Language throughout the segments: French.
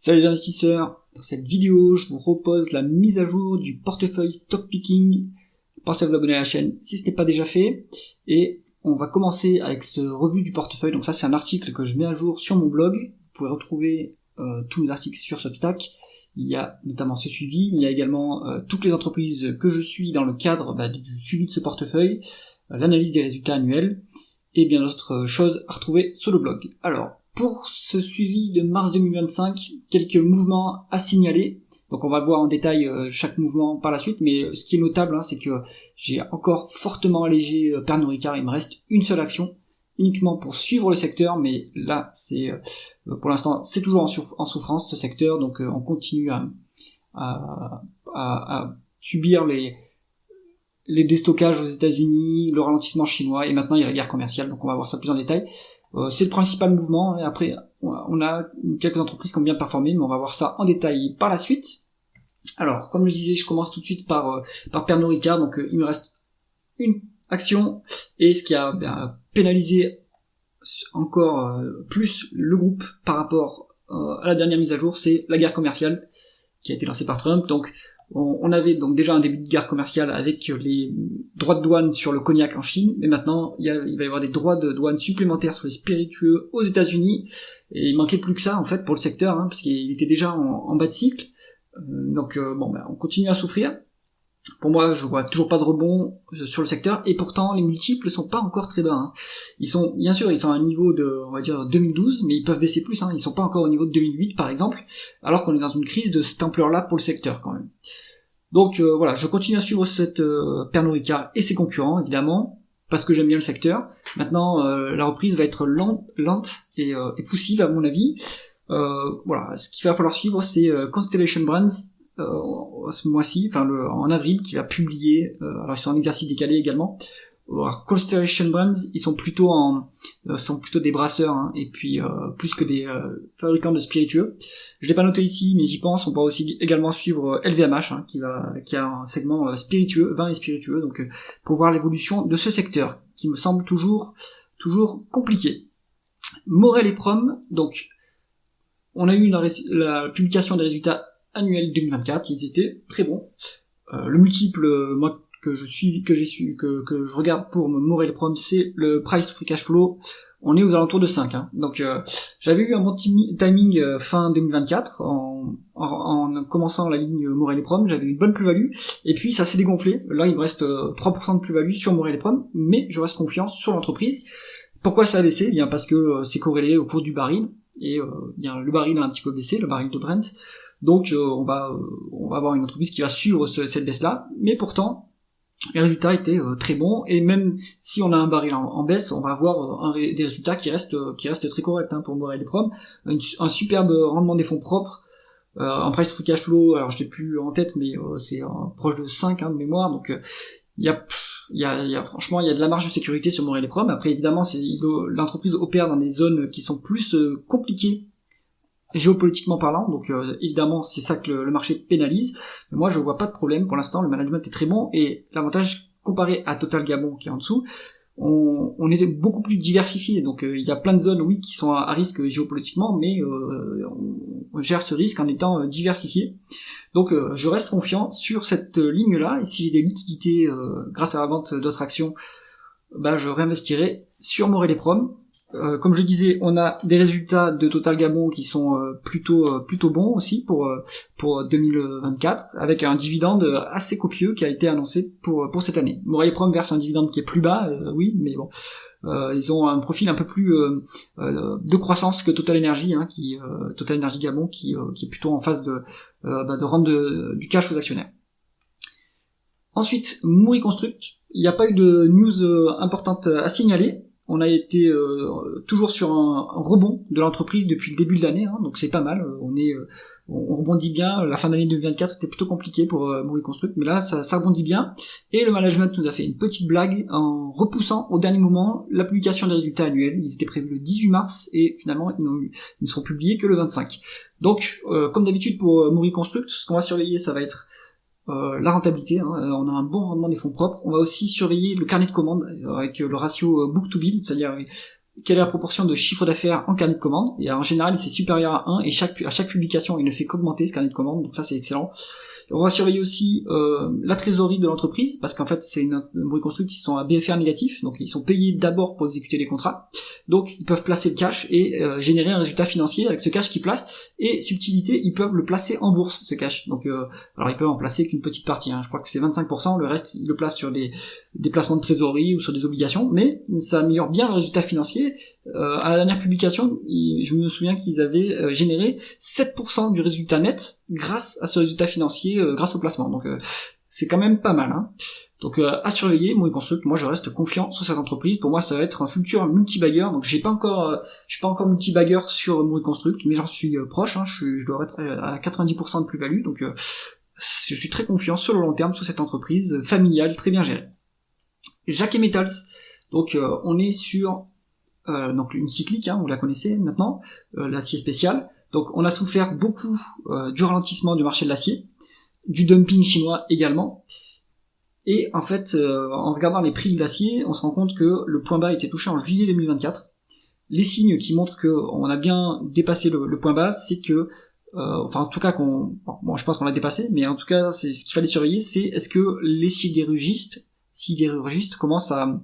Salut les investisseurs, dans cette vidéo je vous propose la mise à jour du portefeuille stock picking. Pensez à vous abonner à la chaîne si ce n'est pas déjà fait, et on va commencer avec ce revue du portefeuille. Donc ça c'est un article que je mets à jour sur mon blog, vous pouvez retrouver tous mes articles sur Substack. Il y a notamment ce suivi, il y a également toutes les entreprises que je suis dans le cadre du suivi de ce portefeuille, l'analyse des résultats annuels, et bien d'autres choses à retrouver sur le blog. Alors, pour ce suivi de mars 2025, quelques mouvements à signaler. Donc on va voir en détail chaque mouvement par la suite, mais ce qui est notable, c'est que j'ai encore fortement allégé Pernod Ricard. Il me reste une seule action, uniquement pour suivre le secteur, mais là, c'est pour l'instant, c'est toujours en souffrance ce secteur, donc on continue à subir les déstockages aux États-Unis, le ralentissement chinois, et maintenant il y a la guerre commerciale, donc on va voir ça plus en détail. C'est le principal mouvement, et après on a quelques entreprises qui ont bien performé, mais on va voir ça en détail par la suite. Alors, comme je disais, je commence tout de suite par Pernod Ricard, donc il me reste une action, et ce qui a pénalisé encore plus le groupe par rapport à la dernière mise à jour, c'est la guerre commerciale qui a été lancée par Trump. Donc on avait donc déjà un début de guerre commerciale avec les droits de douane sur le cognac en Chine, mais maintenant il va y avoir des droits de douane supplémentaires sur les spiritueux aux États-Unis, et il manquait plus que ça en fait pour le secteur, parce qu'il était déjà en bas de cycle. Donc on continue à souffrir. Pour moi, je vois toujours pas de rebond sur le secteur, et pourtant les multiples sont pas encore très bas. Ils sont, bien sûr, ils sont à un niveau de, on va dire 2012, mais ils peuvent baisser plus. Ils sont pas encore au niveau de 2008 par exemple, alors qu'on est dans une crise de cette ampleur-là pour le secteur quand même. Donc voilà, je continue à suivre cette Pernod Ricard et ses concurrents évidemment, parce que j'aime bien le secteur. Maintenant, la reprise va être lente et poussive à mon avis. Voilà, ce qu'il va falloir suivre, c'est Constellation Brands. Ce mois-ci, en avril, qui va publier, alors ils sont en exercice décalé également. Alors, Constellation Brands, ils sont plutôt des brasseurs, et puis plus que des fabricants de spiritueux. Je l'ai pas noté ici, mais j'y pense. On pourra aussi également suivre LVMH, qui a un segment spiritueux, vin et spiritueux, donc pour voir l'évolution de ce secteur, qui me semble toujours compliqué. Morel et Prom, donc on a eu la publication des résultats annuel 2024, ils étaient très bons. Le multiple, moi que je regarde pour Morel et Prom, c'est le price to free cash flow. On est aux alentours de 5. Donc j'avais eu un bon timing fin 2024 en commençant la ligne Morel et Prom, j'avais eu une bonne plus-value, et puis ça s'est dégonflé. Là il me reste 3% de plus-value sur Morel et Prom, mais je reste confiant sur l'entreprise. Pourquoi ça a baissé ? Bien parce que c'est corrélé au cours du baril, et le baril a un petit peu baissé, le baril de Brent. Donc on va avoir une entreprise qui va suivre cette baisse-là, mais pourtant les résultats étaient très bons, et même si on a un baril en baisse, on va avoir des résultats qui restent très corrects pour Morel et Prom. Un superbe rendement des fonds propres, un price to free cash flow, alors je l'ai plus en tête, mais c'est proche de 5 de mémoire, donc franchement il y a de la marge de sécurité sur Morel et Prom. Après évidemment l'entreprise opère dans des zones qui sont plus compliquées géopolitiquement parlant, donc évidemment c'est ça que le marché pénalise, mais moi je vois pas de problème pour l'instant. Le management est très bon, et l'avantage comparé à Total Gabon qui est en dessous, on est beaucoup plus diversifié, donc il y a plein de zones qui sont à risque géopolitiquement, mais on gère ce risque en étant diversifié. Donc je reste confiant sur cette ligne là, et si j'ai des liquidités grâce à la vente d'autres actions, je réinvestirai sur Morel et Prom. Comme je disais, on a des résultats de Total Gabon qui sont plutôt bons aussi pour 2024, avec un dividende assez copieux qui a été annoncé pour cette année. Morel et Prom verse un dividende qui est plus bas, oui, mais bon, ils ont un profil un peu plus de croissance que Total Energy, Total Energy Gabon qui est plutôt en phase de rendre du cash aux actionnaires. Ensuite, Mouri Construct, il n'y a pas eu de news importante à signaler. On a été toujours sur un rebond de l'entreprise depuis le début de l'année, donc c'est pas mal. On rebondit bien. La fin d'année 2024 était plutôt compliquée pour Mouri Construct, mais là ça rebondit bien. Et le management nous a fait une petite blague en repoussant au dernier moment la publication des résultats annuels. Ils étaient prévus le 18 mars et finalement ils ne seront publiés que le 25. Donc comme d'habitude pour Mouri Construct, ce qu'on va surveiller, ça va être la rentabilité, on a un bon rendement des fonds propres. On va aussi surveiller le carnet de commandes avec le ratio book to bill, c'est-à-dire quelle est la proportion de chiffre d'affaires en carnet de commande, et en général c'est supérieur à 1, et à chaque publication il ne fait qu'augmenter ce carnet de commande, donc ça c'est excellent. On va surveiller aussi la trésorerie de l'entreprise, parce qu'en fait c'est une Bruit Construct qui sont à BFR négatif, donc ils sont payés d'abord pour exécuter les contrats, donc ils peuvent placer le cash et générer un résultat financier avec ce cash qu'ils placent, et subtilité, ils peuvent le placer en bourse, ce cash. Donc alors ils peuvent en placer qu'une petite partie, je crois que c'est 25%, le reste ils le placent sur des placements de trésorerie ou sur des obligations, mais ça améliore bien le résultat financier. À la dernière publication, je me souviens qu'ils avaient généré 7% du résultat net grâce à ce résultat financier, grâce au placement. Donc c'est quand même pas mal. Donc à surveiller, Bruit Construct, moi je reste confiant sur cette entreprise. Pour moi ça va être un futur multi-bagger. Donc je suis pas encore multi-bagger sur Bruit Construct, mais j'en suis proche. Je dois être à 90% de plus-value. Donc je suis très confiant sur le long terme sur cette entreprise familiale, très bien gérée. Jacquet Metals. Donc on est sur donc une cyclique, vous la connaissez maintenant, l'acier spécial. Donc on a souffert beaucoup du ralentissement du marché de l'acier, du dumping chinois également. Et en fait, en regardant les prix de l'acier, on se rend compte que le point bas a été touché en juillet 2024. Les signes qui montrent qu'on a bien dépassé le point bas, c'est que, en tout cas je pense qu'on l'a dépassé, mais en tout cas, c'est ce qu'il fallait surveiller, c'est est-ce que les sidérurgistes commencent à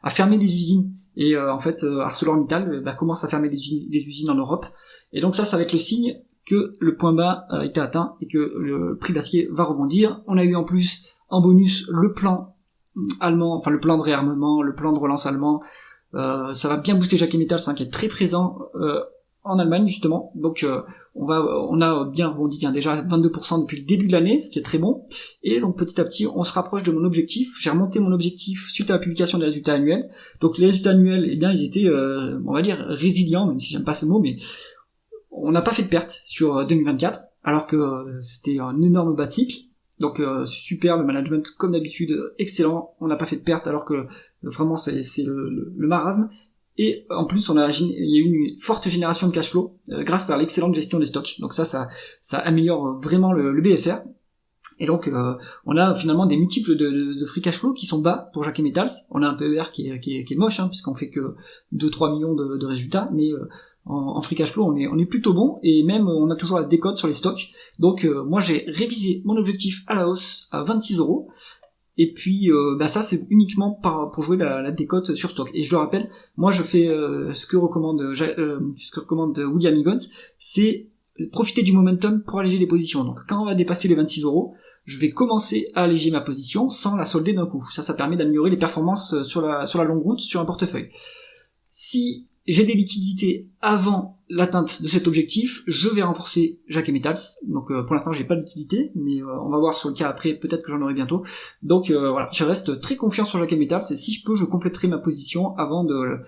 fermer les usines. Et en fait, ArcelorMittal commence à fermer les usines en Europe. Et donc ça va être le signe que le point bas a été atteint et que le prix de l'acier va rebondir. On a eu en plus, en bonus, le plan allemand, enfin le plan de réarmement, le plan de relance allemand. Ça va bien booster Jacquet Metals, qui est très présent en Allemagne justement. Donc on a bien rebondi déjà 22% depuis le début de l'année, ce qui est très bon. Et donc petit à petit, on se rapproche de mon objectif. J'ai remonté mon objectif suite à la publication des résultats annuels. Donc les résultats annuels, ils étaient, on va dire, résilients, même si j'aime pas ce mot, mais on n'a pas fait de perte sur 2024, alors que c'était un énorme bas de cycle. Donc super, le management comme d'habitude excellent. On n'a pas fait de perte alors que vraiment c'est le marasme. Et en plus, il y a eu une forte génération de cash flow grâce à l'excellente gestion des stocks. Donc ça améliore vraiment le BFR. Et donc, on a finalement des multiples de free cash flow qui sont bas pour Jacquet Metals. On a un PER qui est moche, puisqu'on fait que 2-3 millions de résultats, mais en free cash flow, on est plutôt bon, et même on a toujours la décote sur les stocks. Donc moi j'ai révisé mon objectif à la hausse à 26€. Et puis ça c'est uniquement pour jouer la décote sur stock. Et je le rappelle, moi je fais ce que recommande William Higgins, c'est profiter du momentum pour alléger les positions. Donc quand on va dépasser les 26€, je vais commencer à alléger ma position sans la solder d'un coup. Ça permet d'améliorer les performances sur la longue route sur un portefeuille. Si j'ai des liquidités avant l'atteinte de cet objectif, je vais renforcer Jacquet Metals. Donc pour l'instant j'ai pas de liquidité, mais on va voir sur le cas après, peut-être que j'en aurai bientôt. Donc voilà, je reste très confiant sur Jacquet Metals, et si je peux, je compléterai ma position avant de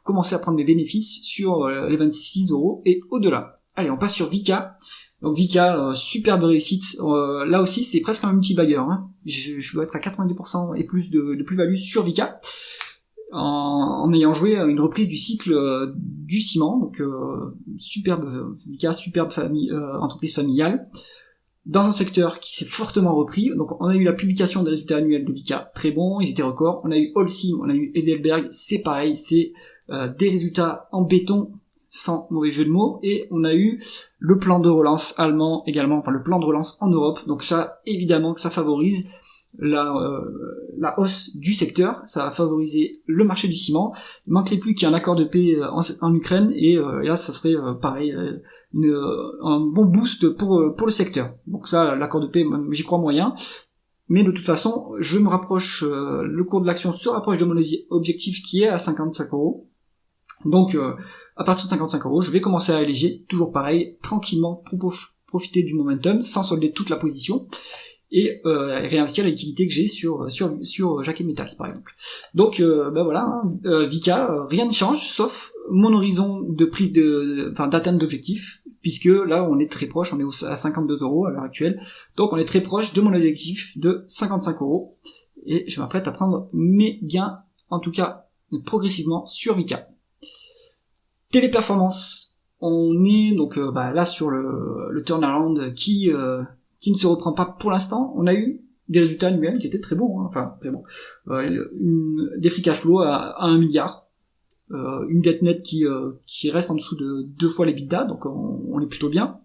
commencer à prendre mes bénéfices sur les 26€ et au-delà. Allez, on passe sur Vicat. Donc Vicat, superbe réussite. Là aussi c'est presque un multi-bagger. Je dois être à 90% et plus de plus-value sur Vicat, en ayant joué une reprise du cycle du ciment. Donc superbe Vicat, superbe entreprise familiale dans un secteur qui s'est fortement repris. Donc on a eu la publication des résultats annuels de Vicat, très bon, ils étaient records. On a eu Holcim, on a eu Heidelberg, c'est pareil, c'est des résultats en béton sans mauvais jeu de mots. Et on a eu le plan de relance allemand également, enfin le plan de relance en Europe. Donc ça, évidemment que ça favorise la hausse du secteur, ça va favoriser le marché du ciment. Il manquerait plus qu'il y ait un accord de paix en Ukraine, et là ça serait pareil, un bon boost pour le secteur. Donc ça, l'accord de paix, j'y crois moyen, mais de toute façon je me rapproche, le cours de l'action se rapproche de mon objectif qui est à 55€. Donc à partir de 55€, je vais commencer à alléger, toujours pareil, tranquillement, pour profiter du momentum sans solder toute la position, et réinvestir la liquidité que j'ai sur Jacquet Metals par exemple. Donc voilà, Vicat, rien ne change sauf mon horizon de prise d'atteinte d'objectif, puisque là on est très proche, on est à 52€ à l'heure actuelle, donc on est très proche de mon objectif de 55€, et je m'apprête à prendre mes gains, en tout cas progressivement, sur Vicat. Téléperformance, on est donc là sur le turnaround qui ne se reprend pas pour l'instant. On a eu des résultats annuels qui étaient très bons, des free cash flow à 1 milliard. une dette nette qui reste en dessous de 2 fois l'EBITDA, donc on est plutôt bien.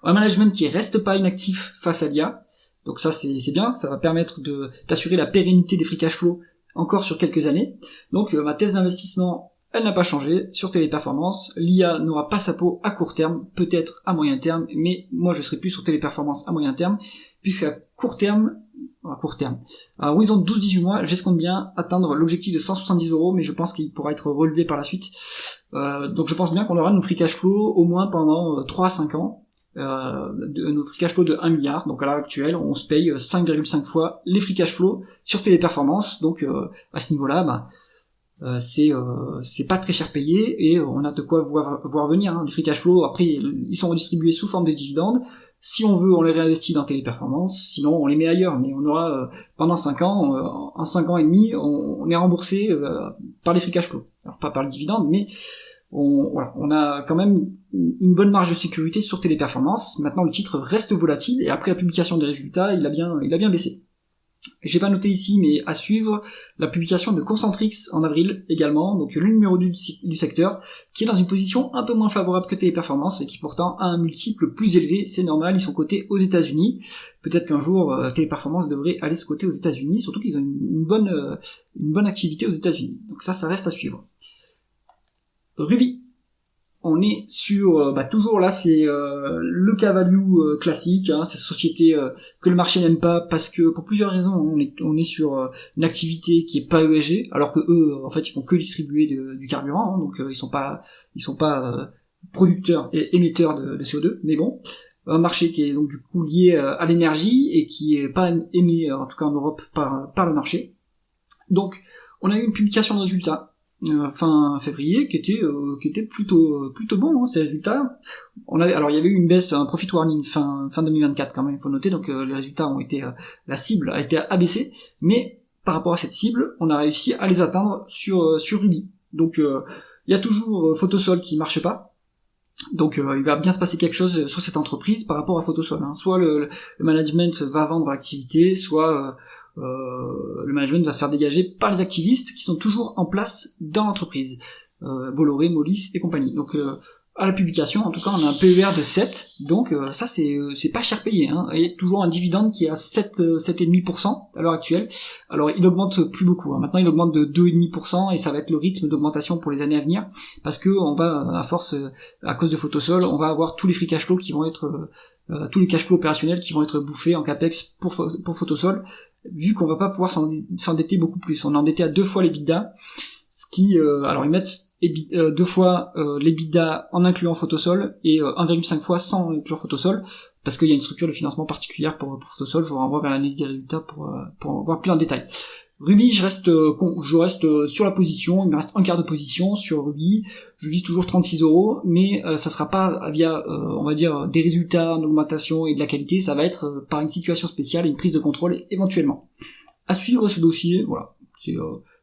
Un management qui reste pas inactif face à l'IA, donc ça c'est bien, ça va permettre d'assurer la pérennité des free cash flow encore sur quelques années. Donc ma thèse d'investissement, elle n'a pas changé sur Téléperformance. L'IA n'aura pas sa peau à court terme, peut-être à moyen terme, mais moi je serai plus sur Téléperformance à moyen terme, puisqu'à à horizon de 12-18 mois, j'escompte bien atteindre l'objectif de 170 €, mais je pense qu'il pourra être relevé par la suite. Donc je pense bien qu'on aura nos free cash flow au moins pendant 3 à 5 ans. Nos free cash flow de 1 milliard, donc à l'heure actuelle on se paye 5,5 fois les free cash flow sur Téléperformance, donc à ce niveau-là c'est pas très cher payé et on a de quoi voir venir, hein. Les free cash flow après ils sont redistribués sous forme de dividendes, si on veut on les réinvestit dans Téléperformance, sinon on les met ailleurs, mais on aura pendant 5 ans, en 5 ans et demi on est remboursé par les free cash flow, alors pas par le dividende, mais on a quand même une bonne marge de sécurité sur Téléperformance. Maintenant le titre reste volatile et après la publication des résultats il a bien baissé. J'ai pas noté ici mais à suivre la publication de Concentrix en avril également, donc le numéro du secteur qui est dans une position un peu moins favorable que Téléperformance et qui pourtant a un multiple plus élevé, c'est normal, ils sont cotés aux États-Unis. Peut-être qu'un jour Téléperformance devrait aller se coter aux États-Unis, surtout qu'ils ont une bonne activité aux États-Unis. Donc ça reste à suivre. Ruby, on est sur toujours là c'est le K-value classique, hein, cette société que le marché n'aime pas parce que pour plusieurs raisons, hein, on est sur une activité qui est pas ESG, alors que eux en fait ils font que distribuer du carburant, hein, donc ils sont pas producteurs et émetteurs de CO2, mais bon, un marché qui est donc du coup lié à l'énergie et qui est pas aimé en tout cas en Europe par le marché. Donc on a eu une publication de résultats fin février qui était plutôt bon, hein, ces résultats. Alors il y avait eu une baisse, un profit warning fin 2024 quand même, il faut noter, donc les résultats ont été la cible a été abaissée, mais par rapport à cette cible on a réussi à les atteindre sur Ruby. Donc il y a toujours Photosol qui marche pas, donc il va bien se passer quelque chose sur cette entreprise par rapport à Photosol, hein. Soit le management va vendre l'activité, soit le management va se faire dégager par les activistes qui sont toujours en place dans l'entreprise, Bolloré, Moelis et compagnie. Donc à la publication, en tout cas, on a un PER de 7, donc ça c'est pas cher payé, hein. Et toujours un dividende qui est à 7,5% à l'heure actuelle. Alors il augmente plus beaucoup, hein. Maintenant il augmente de 2,5% et ça va être le rythme d'augmentation pour les années à venir, parce que on va, à force, à cause de Photosol, on va avoir tous les free cash flow qui vont être tous les cash flows opérationnels qui vont être bouffés en capex pour Photosol, vu qu'on va pas pouvoir s'endetter beaucoup plus. On est endetté à 2 fois l'EBITDA, ce qui, alors ils mettent 2 fois l'EBITDA en incluant Photosol et 1,5 fois sans inclure Photosol, parce qu'il y a une structure de financement particulière pour Photosol. Je vous renvoie vers l'analyse des résultats pour voir plus en détail. Ruby, je reste sur la position, il me reste un quart de position sur Ruby, je vise toujours 36 €, mais ça sera pas via, on va dire, des résultats en augmentation et de la qualité, ça va être par une situation spéciale et une prise de contrôle éventuellement. À suivre ce dossier, voilà,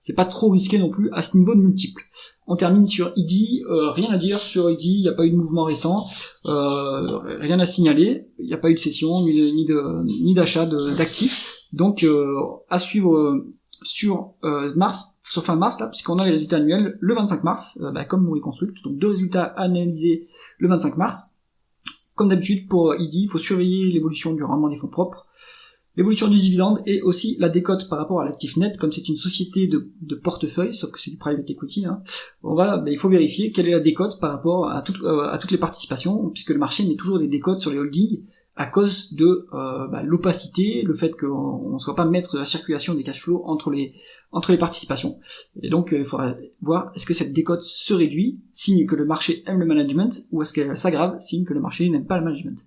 c'est pas trop risqué non plus à ce niveau de multiple. On termine sur IDI, rien à dire sur IDI, il n'y a pas eu de mouvement récent, rien à signaler, il n'y a pas eu de cession, ni d'achat d'actifs, donc à suivre sur fin mars là, puisqu'on a les résultats annuels le 25 mars, comme Mori Consult, donc 2 résultats analysés le 25 mars. Comme d'habitude pour IDI, il faut surveiller l'évolution du rendement des fonds propres, l'évolution du dividende et aussi la décote par rapport à l'actif net. Comme c'est une société de portefeuille, sauf que c'est du private equity, hein, il faut vérifier quelle est la décote par rapport à toutes les participations, puisque le marché met toujours des décotes sur les holdings à cause de l'opacité, le fait qu'on ne soit pas maître de la circulation des cash flows entre les participations. Et donc il faudra voir, est-ce que cette décote se réduit, signe que le marché aime le management, ou est-ce qu'elle s'aggrave, signe que le marché n'aime pas le management.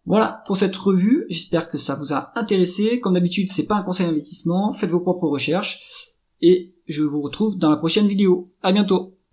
Voilà pour cette revue, j'espère que ça vous a intéressé. Comme d'habitude, c'est pas un conseil d'investissement, faites vos propres recherches, et je vous retrouve dans la prochaine vidéo. À bientôt.